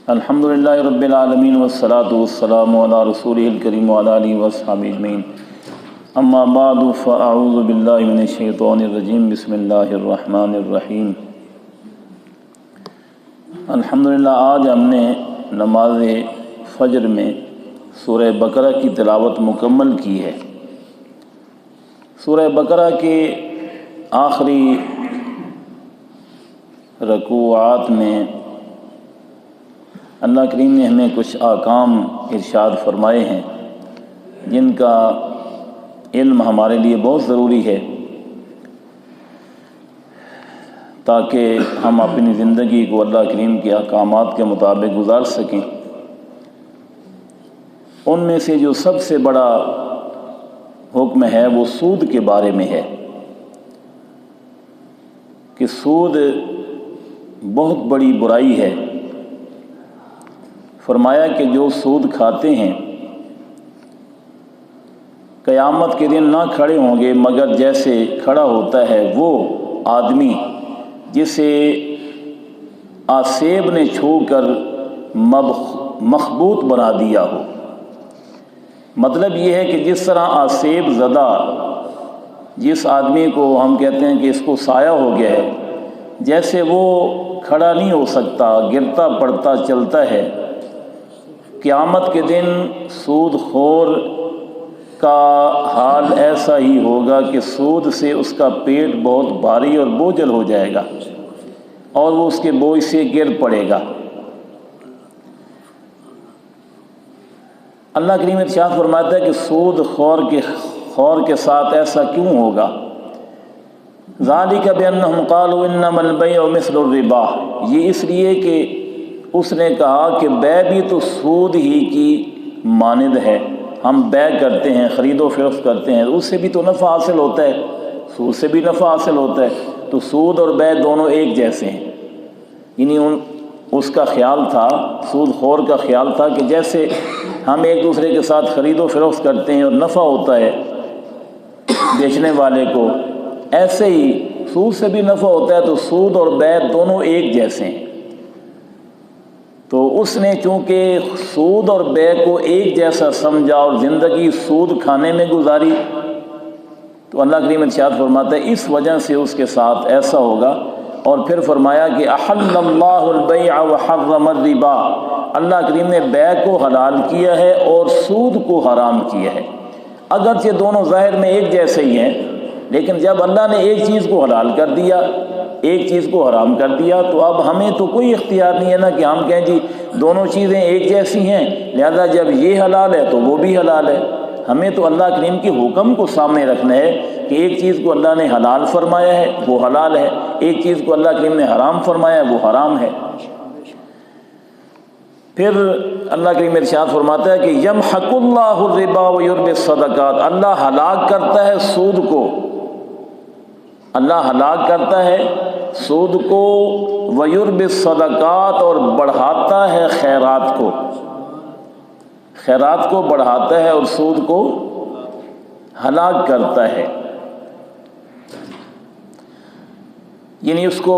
الحمدللہ رب العالمین والصلاة والسلام علی رسولہ الکریم وعلی آلہ واصحابہ اجمعین، اما بعد فاعوذ باللہ من الشیطان الرجیم، بسم اللہ الرحمن الرحیم۔ الحمدللہ آج ہم نے نماز فجر میں سورہ بقرہ کی تلاوت مکمل کی ہے۔ سورہ بقرہ کے آخری رکوعات میں اللہ کریم نے ہمیں کچھ احکام ارشاد فرمائے ہیں جن کا علم ہمارے لیے بہت ضروری ہے تاکہ ہم اپنی زندگی کو اللہ کریم کے احکامات کے مطابق گزار سکیں۔ ان میں سے جو سب سے بڑا حکم ہے وہ سود کے بارے میں ہے کہ سود بہت بڑی برائی ہے۔ فرمایا کہ جو سود کھاتے ہیں قیامت کے دن نہ کھڑے ہوں گے مگر جیسے کھڑا ہوتا ہے وہ آدمی جسے آسیب نے چھو کر مخبوط بنا دیا ہو۔ مطلب یہ ہے کہ جس طرح آسیب زدہ جس آدمی کو ہم کہتے ہیں کہ اس کو سایہ ہو گیا ہے، جیسے وہ کھڑا نہیں ہو سکتا، گرتا پڑتا چلتا ہے، قیامت کے دن سود خور کا حال ایسا ہی ہوگا کہ سود سے اس کا پیٹ بہت بھاری اور بوجھل ہو جائے گا اور وہ اس کے بوجھ سے گر پڑے گا۔ اللہ کریم ارشاد فرماتا ہے کہ سود خور کے ساتھ ایسا کیوں ہوگا؟ ذالک بانہم قالوا انما البیع مثل الربا، یہ اس لیے کہ اس نے کہا کہ بے بھی تو سود ہی کی مانند ہے۔ ہم بے کرتے ہیں، خرید و فروخت کرتے ہیں، اس سے بھی تو نفع حاصل ہوتا ہے، سود سے بھی نفع حاصل ہوتا ہے، تو سود اور بے دونوں ایک جیسے ہیں۔ یعنی اس کا خیال تھا، سود خور کا خیال تھا کہ جیسے ہم ایک دوسرے کے ساتھ خرید و فروخت کرتے ہیں اور نفع ہوتا ہے بیچنے والے کو، ایسے ہی سود سے بھی نفع ہوتا ہے، تو سود اور بے دونوں ایک جیسے ہیں۔ تو اس نے چونکہ سود اور بے کو ایک جیسا سمجھا اور زندگی سود کھانے میں گزاری، تو اللہ کریم ارشاد فرماتا ہے اس وجہ سے اس کے ساتھ ایسا ہوگا۔ اور پھر فرمایا کہ احل اللہ البیع وحرم الربا، اللہ کریم نے بے کو حلال کیا ہے اور سود کو حرام کیا ہے۔ اگرچہ دونوں ظاہر میں ایک جیسے ہی ہیں، لیکن جب اللہ نے ایک چیز کو حلال کر دیا، ایک چیز کو حرام کر دیا، تو اب ہمیں تو کوئی اختیار نہیں ہے نا کہ ہم کہیں جی دونوں چیزیں ایک جیسی ہیں، لہذا جب یہ حلال ہے تو وہ بھی حلال ہے۔ ہمیں تو اللہ کریم کے حکم کو سامنے رکھنا ہے کہ ایک چیز کو اللہ نے حلال فرمایا ہے وہ حلال ہے، ایک چیز کو اللہ کریم نے حرام فرمایا ہے وہ حرام ہے۔ پھر اللہ کریم ارشاد فرماتا ہے کہ یمحق اللہ الربا ویربی الصدقات، اللہ ہلاک کرتا ہے سود کو، اللہ ہلاک کرتا ہے سود کو، ویربی الصدقات، اور بڑھاتا ہے خیرات کو، خیرات کو بڑھاتا ہے اور سود کو ہلاک کرتا ہے۔ یعنی اس کو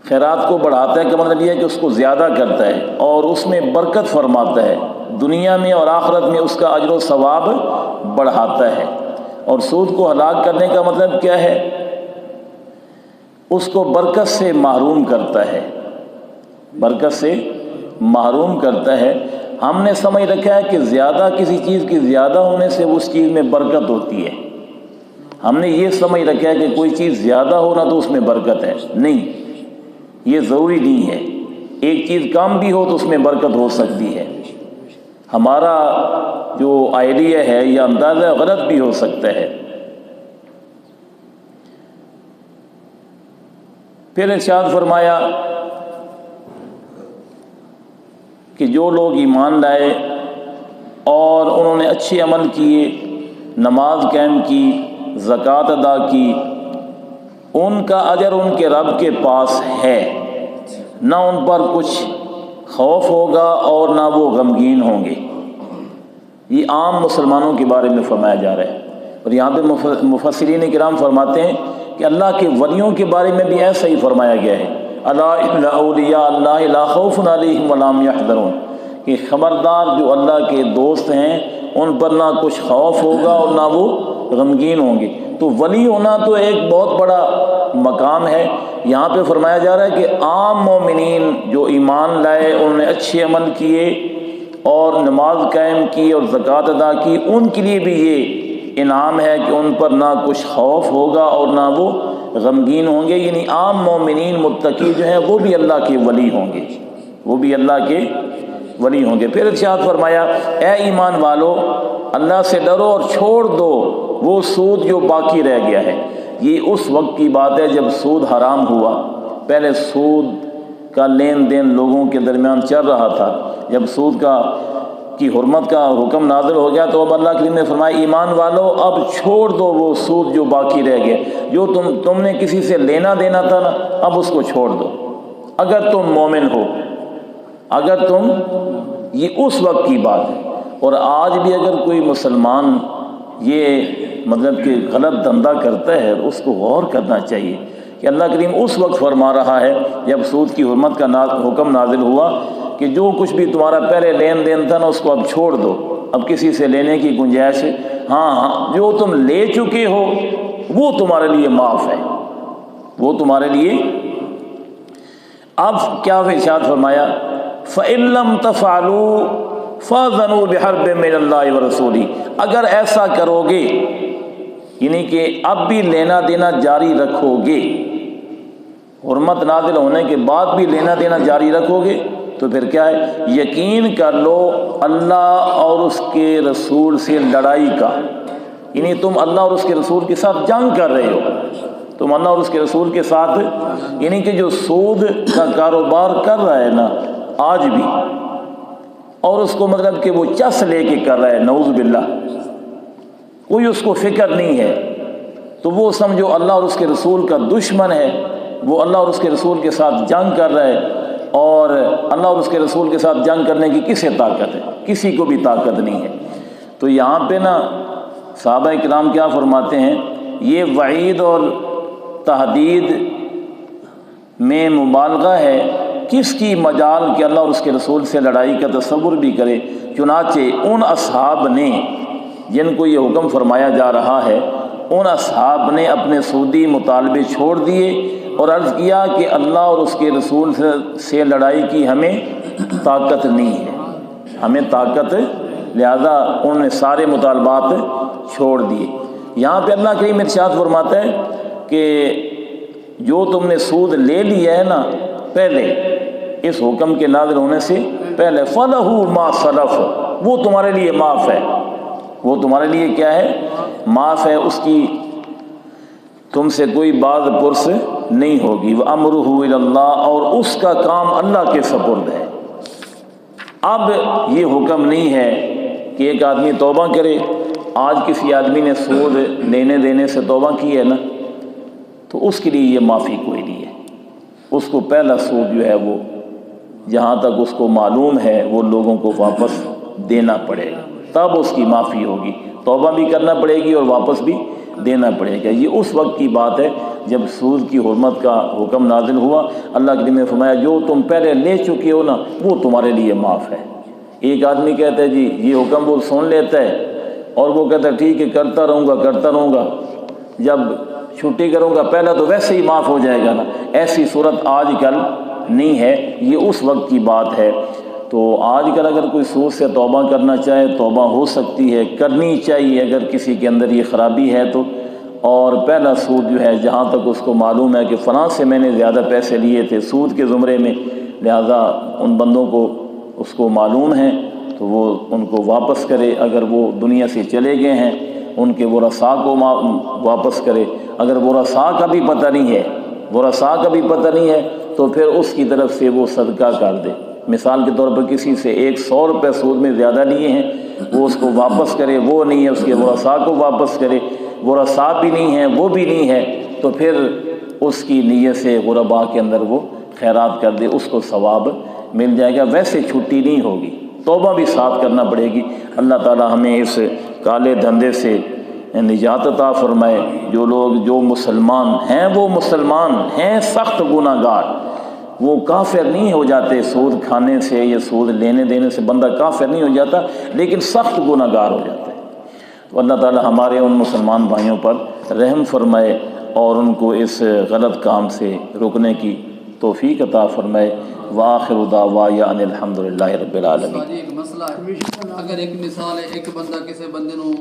خیرات کو بڑھاتا ہے کہ مطلب یہ ہے کہ اس کو زیادہ کرتا ہے اور اس میں برکت فرماتا ہے، دنیا میں اور آخرت میں اس کا اجر و ثواب بڑھاتا ہے۔ اور سود کو ہلاک کرنے کا مطلب کیا ہے؟ اس کو برکت سے محروم کرتا ہے، برکت سے محروم کرتا ہے۔ ہم نے سمجھ رکھا ہے کہ زیادہ کسی چیز کی زیادہ ہونے سے اس چیز میں برکت ہوتی ہے، ہم نے یہ سمجھ رکھا ہے کہ کوئی چیز زیادہ ہونا تو اس میں برکت ہے، نہیں، یہ ضروری نہیں ہے۔ ایک چیز کم بھی ہو تو اس میں برکت ہو سکتی ہے۔ ہمارا جو آئیڈیا ہے یا اندازہ غلط بھی ہو سکتا ہے۔ پھر ارشاد فرمایا کہ جو لوگ ایمان لائے اور انہوں نے اچھے عمل کیے، نماز قائم کی، زکوٰۃ ادا کی، ان کا اجر ان کے رب کے پاس ہے، نہ ان پر کچھ خوف ہوگا اور نہ وہ غمگین ہوں گے۔ یہ عام مسلمانوں کے بارے میں فرمایا جا رہا ہے، اور یہاں پہ مفسرین کرام فرماتے ہیں کہ اللہ کے ولیوں کے بارے میں بھی ایسا ہی فرمایا گیا ہے۔ الا ان اولیاء اللہ لا خوف علیہم ولا هم یحزنون، کہ خبردار جو اللہ کے دوست ہیں ان پر نہ کچھ خوف ہوگا اور نہ وہ غمگین ہوں گے۔ تو ولی ہونا تو ایک بہت بڑا مقام ہے۔ یہاں پہ فرمایا جا رہا ہے کہ عام مومنین جو ایمان لائے، انہوں نے اچھے عمل کیے اور نماز قائم کی اور زکوٰۃ ادا کی، ان کے لیے بھی یہ انعام ہے کہ ان پر نہ کچھ خوف ہوگا اور نہ وہ غمگین ہوں گے۔ یعنی عام مومنین متقی جو ہیں وہ بھی اللہ کے ولی ہوں گے، وہ بھی اللہ کے ولی ہوں گے۔ پھر ارشاد فرمایا اے ایمان والو اللہ سے ڈرو اور چھوڑ دو وہ سود جو باقی رہ گیا ہے۔ یہ اس وقت کی بات ہے جب سود حرام ہوا۔ پہلے سود کا لین دین لوگوں کے درمیان چل رہا تھا، جب سود کی حرمت کا حکم نازل ہو گیا تو اب اللہ کریم نے فرمایا ایمان والو اب چھوڑ دو وہ سود جو باقی رہ گیا، جو تم نے کسی سے لینا دینا تھا نا، اب اس کو چھوڑ دو اگر تم مومن ہو، اگر تم، یہ اس وقت کی بات ہے۔ اور آج بھی اگر کوئی مسلمان یہ مطلب کہ غلط دھندا کرتا ہے اس کو غور کرنا چاہیے کہ اللہ کریم اس وقت فرما رہا ہے جب سود کی حرمت کا حکم نازل ہوا کہ جو کچھ بھی تمہارا پہلے لین دین تھا نا اس کو اب چھوڑ دو، اب کسی سے لینے کی گنجائش ہے، ہاں جو تم لے چکے ہو وہ تمہارے لیے معاف ہے، وہ تمہارے لیے۔ اب کیا ارشاد فرمایا فَإِن لَّمْ تَفْعَلُوا فَأْذَنُوا بِحَرْبٍ مِّنَ اللَّهِ وَرَسُولِهِ، اگر ایسا کرو گے یعنی کہ اب بھی لینا دینا جاری رکھو گے، حرمت نازل ہونے کے بعد بھی لینا دینا جاری رکھو گے تو پھر کیا ہے، یقین کر لو اللہ اور اس کے رسول سے لڑائی کا، یعنی تم اللہ اور اس کے رسول کے ساتھ جنگ کر رہے ہو، تم اللہ اور اس کے رسول کے ساتھ، یعنی کہ جو سود کا کاروبار کر رہا ہے نا آج بھی، اور اس کو مطلب کہ وہ چس لے کے کر رہا ہے، نعوذ باللہ، کوئی اس کو فکر نہیں ہے، تو وہ سمجھو اللہ اور اس کے رسول کا دشمن ہے، وہ اللہ اور اس کے رسول کے ساتھ جنگ کر رہا ہے، اور اللہ اور اس کے رسول کے ساتھ جنگ کرنے کی کسے طاقت ہے؟ کسی کو بھی طاقت نہیں ہے۔ تو یہاں پہ نا صحابہ کرام کیا فرماتے ہیں، یہ وعید اور تحدید میں مبالغہ ہے، کس کی مجال کہ اللہ اور اس کے رسول سے لڑائی کا تصور بھی کرے۔ چنانچہ ان اصحاب نے جن کو یہ حکم فرمایا جا رہا ہے، ان اصحاب نے اپنے سودی مطالبے چھوڑ دیے اور عرض کیا کہ اللہ اور اس کے رسول سے لڑائی کی ہمیں طاقت نہیں ہے، ہمیں طاقت، لہذا انہوں نے سارے مطالبات چھوڑ دیے۔ یہاں پہ اللہ کریم ارشاد فرماتا ہے کہ جو تم نے سود لے لیا ہے نا پہلے اس حکم کے نازل ہونے سے پہلے، فَلَهُ مَا سَلَفَ، وہ تمہارے لیے معاف ہے، وہ تمہارے لیے کیا ہے، معاف ہے، اس کی تم سے کوئی باز پرس نہیں ہوگی۔ وَأَمْرُهُ إِلَى اللَّهِ، اور اس کا کام اللہ کے سپرد ہے۔ اب یہ حکم نہیں ہے کہ ایک آدمی توبہ کرے، آج کسی آدمی نے سود لینے دینے سے توبہ کی ہے نا تو اس کے لیے یہ معافی کوئی نہیں ہے، اس کو پہلا سود جو ہے وہ جہاں تک اس کو معلوم ہے وہ لوگوں کو واپس دینا پڑے گا، تب اس کی معافی ہوگی، توبہ بھی کرنا پڑے گی اور واپس بھی دینا پڑے گا۔ یہ اس وقت کی بات ہے جب سود کی حرمت کا حکم نازل ہوا، اللہ کے نے فرمایا جو تم پہلے لے چکے ہو نا وہ تمہارے لیے معاف ہے۔ ایک آدمی کہتا ہے جی یہ حکم وہ سن لیتا ہے اور وہ کہتا ہے ٹھیک ہے کرتا رہوں گا، جب چھٹی کروں گا پہلا تو ویسے ہی معاف ہو جائے گا نا، ایسی صورت آج کل نہیں ہے، یہ اس وقت کی بات ہے۔ تو آج کل اگر کوئی سود سے توبہ کرنا چاہے توبہ ہو سکتی ہے، کرنی چاہیے اگر کسی کے اندر یہ خرابی ہے تو، اور پہلا سود جو ہے جہاں تک اس کو معلوم ہے کہ فلاں سے میں نے زیادہ پیسے لیے تھے سود کے زمرے میں، لہذا ان بندوں کو اس کو معلوم ہے تو وہ ان کو واپس کرے، اگر وہ دنیا سے چلے گئے ہیں ان کے ورثاء کو واپس کرے، اگر ورثاء کا بھی پتہ نہیں ہے تو پھر اس کی طرف سے وہ صدقہ کر دے۔ مثال کے طور پر کسی سے 100 روپے سود میں زیادہ لیے ہیں وہ اس کو واپس کرے، وہ نہیں ہے اس کے ورثاء کو واپس کرے، ورثاء بھی نہیں ہے وہ بھی نہیں ہے تو پھر اس کی نیت سے غرباء کے اندر وہ خیرات کر دے، اس کو ثواب مل جائے گا، ویسے چھٹی نہیں ہوگی، توبہ بھی ساتھ کرنا پڑے گی۔ اللہ تعالی ہمیں اس کالے دھندے سے نجات عطا فرمائے۔ جو لوگ جو مسلمان ہیں وہ مسلمان ہیں سخت گناہ گار، وہ کافر نہیں ہو جاتے سود کھانے سے یا سود لینے دینے سے بندہ کافر نہیں ہو جاتا، لیکن سخت گناہ گار ہو جاتا ہے۔ تو اللہ تعالی ہمارے ان مسلمان بھائیوں پر رحم فرمائے اور ان کو اس غلط کام سے روکنے کی توفیق عطا فرمائے۔ وآخر دعوانا ان الحمد للہ رب العالمین۔ ایک مسئلہ ہے، اگر ایک مثال ہے، ایک بندہ کسی بندے نو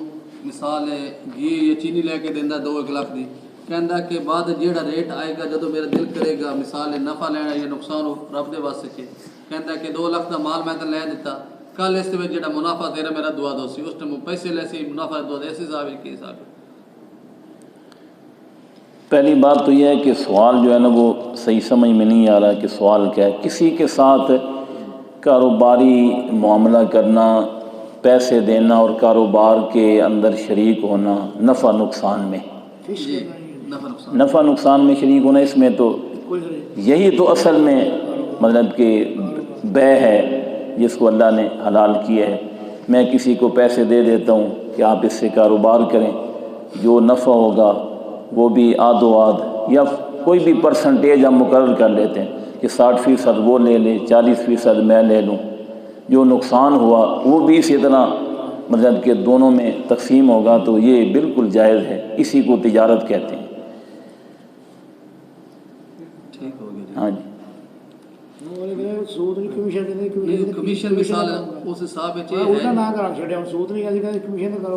مثال ہے گھی یا چینی لے کے دیندا 2 لاکھ دی، کہندا کہ بعد جیڑا ریٹ آئے گا جدو میرا دل کرے گا مثال ہے نفع لینا یا نقصان ہو رب دے واسطے کے، کہندا کہ 2 لاکھ دا مال میں تے لے دیتا، کل اس وچ جیڑا منافع تیرا میرا دعا دو سی، اس ٹائم پیسے لے سی منافع دعا دے سی حساب کی حساب ہے۔ پہلی بات تو یہ ہے کہ سوال جو ہے نا وہ صحیح سمجھ میں نہیں آ رہا کہ سوال کیا ہے۔ کسی کے ساتھ کاروباری معاملہ کرنا، پیسے دینا اور کاروبار کے اندر شریک ہونا نفع نقصان میں، نفع نقصان میں شریک ہونا، اس میں تو یہی تو اصل میں مطلب کہ بے ہے جس کو اللہ نے حلال کیا ہے۔ میں کسی کو پیسے دے دیتا ہوں کہ آپ اس سے کاروبار کریں، جو نفع ہوگا وہ بھی آدھ و آدھ یا کوئی بھی پرسنٹیج ہم مقرر کر لیتے ہیں کہ 60% وہ لے لے، 40% میں لے لوں، جو نقصان ہوا وہ بھی اسی طرح مطلب کہ دونوں میں تقسیم ہوگا، تو یہ بالکل جائز ہے، اسی کو تجارت کہتے ہیں۔ ٹھیک ہو گیا۔ ہاں جی، کمیشن مثال اس حساب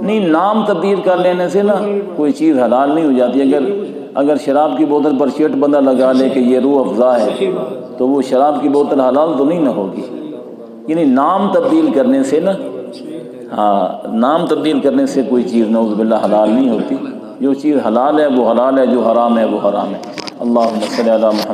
نہیں، نام تبدیل کر لینے سے نا کوئی چیز حلال نہیں ہو جاتی۔ اگر شراب کی بوتل پر چٹ بندہ لگا لے کہ یہ روح افزا ہے تو وہ شراب کی بوتل حلال تو نہیں نہ ہوگی۔ یعنی نام تبدیل کرنے سے نا، ہاں، نام تبدیل کرنے سے کوئی چیز نعوذ باللہ حلال نہیں ہوتی۔ جو چیز حلال ہے وہ حلال ہے، جو حرام ہے وہ حرام ہے۔ اللہم صلی علی محمد۔